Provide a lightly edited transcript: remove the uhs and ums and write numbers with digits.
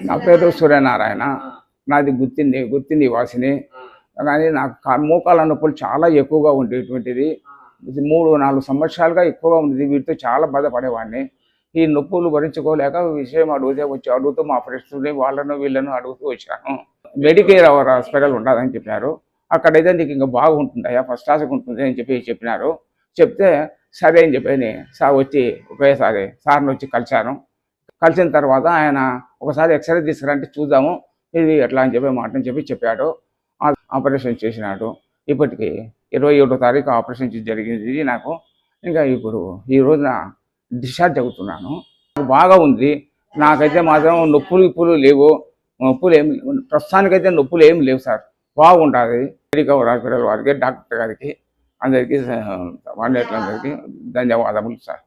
నా పేరు సూర్యనారాయణ. నాది గుత్తింది వాసిని. కానీ నాకు మోకాళ్ళ నొప్పులు చాలా ఎక్కువగా ఉండేటువంటిది. 3-4 సంవత్సరాలుగా ఎక్కువగా ఉండేది. వీటితో చాలా బాధపడేవాడిని. ఈ నొప్పులు భరించుకోలేక విషయం అడుగుతూ మా ఫ్రెండ్స్ని వీళ్ళను అడుగుతూ వచ్చాను. మెడికేర్ అవర్ హాస్పిటల్ ఉండదని చెప్పారు. అక్కడైతే నీకు ఇంకా బాగుంటుందయ్యా, ఫస్ట్ క్లాస్గా ఉంటుంది అని చెప్పినారు. చెప్తే సరే అని చెప్పి సార్ వచ్చి ఒకేసారి సార్ని వచ్చి కలిసిన తర్వాత ఆయన ఒకసారి ఎక్స్రే తీసుకురంటే చూద్దాము ఇది ఎట్లా అని చెప్పాడు. ఆపరేషన్ చేసినాడు. ఇప్పటికి 27వ తారీఖు ఆపరేషన్ జరిగింది నాకు. ఇంకా ఇప్పుడు ఈ రోజున డిశ్చార్జ్ అవుతున్నాను. బాగా ఉంది. నాకైతే మాత్రం నొప్పులు లేవు. ప్రస్తుతానికైతే నొప్పులు ఏమి లేవు సార్. బాగుంటుంది. మెడికవర్ హాస్పిటల్ వారికి, డాక్టర్ గారికి, అందరికీ ధన్యవాదములు సార్.